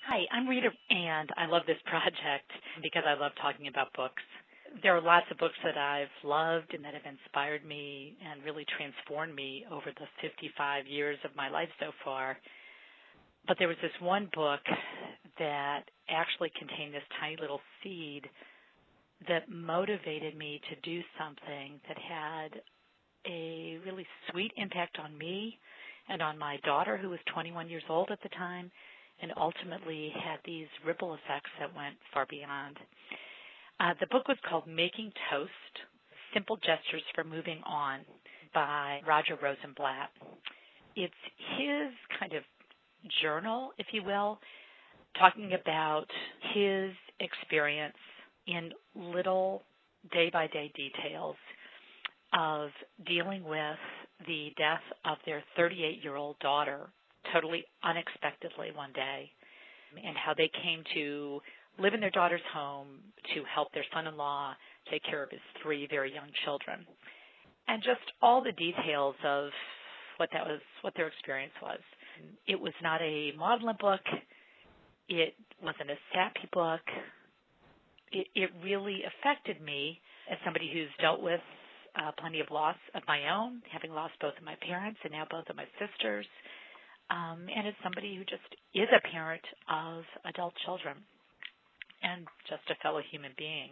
Hi, I'm Rita, and I love this project because I love talking about books. There are lots of books that I've loved and that have inspired me and really transformed me over the 55 years of my life so far. But there was this one book that actually contained this tiny little seed that motivated me to do something that had a really sweet impact on me and on my daughter, who was 21 years old at the time, and ultimately had these ripple effects that went far beyond. The book was called Making Toast, Simple Gestures for Moving On by Rosenblatt. It's his kind of journal, if you will, talking about his experience in little day-by-day details of dealing with the death of their 38-year-old daughter totally unexpectedly one day, and how they came to live in their daughter's home to help their son-in-law take care of his 3 very young children, and just all the details of what their experience was. It was not a maudlin book. It wasn't a sappy book. It really affected me as somebody who's dealt with plenty of loss of my own, having lost both of my parents and now both of my sisters, and as somebody who just is a parent of adult children and just a fellow human being.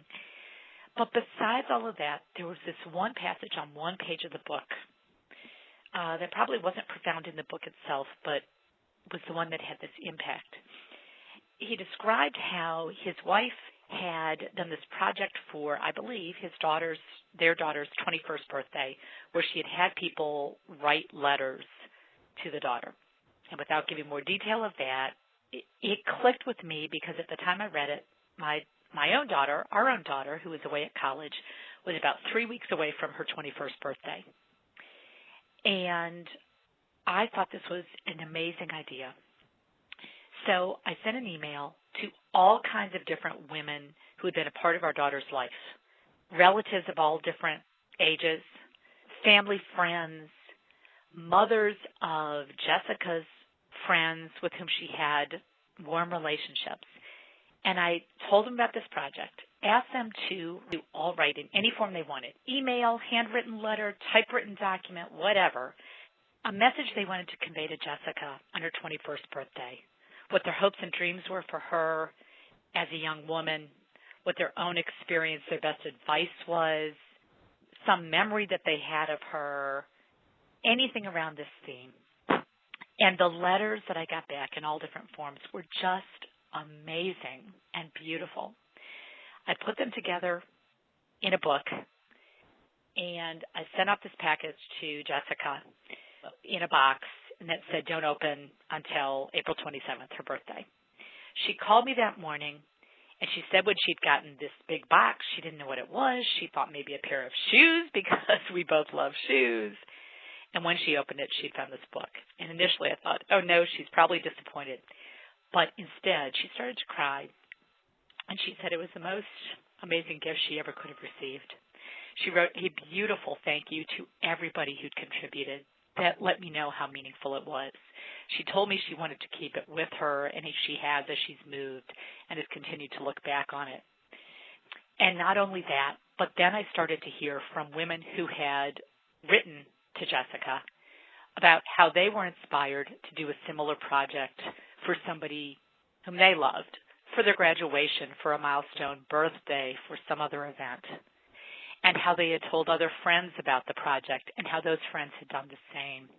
But besides all of that, there was this one passage on one page of the book that probably wasn't profound in the book itself, but was the one that had this impact. He described how his wife had done this project for, I believe, their daughter's 21st birthday, where she had people write letters to the daughter. And without giving more detail of that, it clicked with me because at the time I read it, my own daughter, our own daughter, who was away at college, was about 3 weeks away from her 21st birthday. And I thought this was an amazing idea. So I sent an email to all kinds of different women who had been a part of our daughter's life, relatives of all different ages, family friends, mothers of Jessica's friends with whom she had warm relationships. And I told them about this project, asked them to all write in any form they wanted, email, handwritten letter, typewritten document, whatever, a message they wanted to convey to Jessica on her 21st birthday, what their hopes and dreams were for her as a young woman, what their own experience, their best advice was, some memory that they had of her, anything around this theme. And the letters that I got back in all different forms were just amazing and beautiful. I put them together in a book, and I sent out this package to Jessica in a box, and that said, don't open until April 27th, her birthday. She called me that morning, and she said when she'd gotten this big box, she didn't know what it was. She thought maybe a pair of shoes because we both love shoes. And when she opened it, she found this book. And initially I thought, oh, no, she's probably disappointed. But instead, she started to cry, and she said it was the most amazing gift she ever could have received. She wrote a beautiful thank you to everybody who'd contributed. That let me know how meaningful it was. She told me she wanted to keep it with her, and she has as she's moved and has continued to look back on it. And not only that, but then I started to hear from women who had written to Jessica about how they were inspired to do a similar project for somebody whom they loved, for their graduation, for a milestone birthday, for some other event, and how they had told other friends about the project and how those friends had done the same.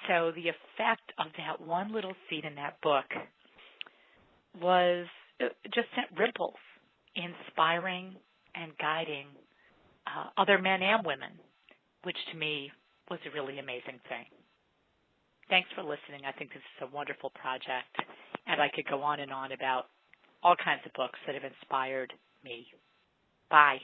So the effect of that one little seed in that book was just sent ripples, inspiring and guiding other men and women, which to me was a really amazing thing. Thanks for listening. I think this is a wonderful project, and I could go on and on about all kinds of books that have inspired me. Bye.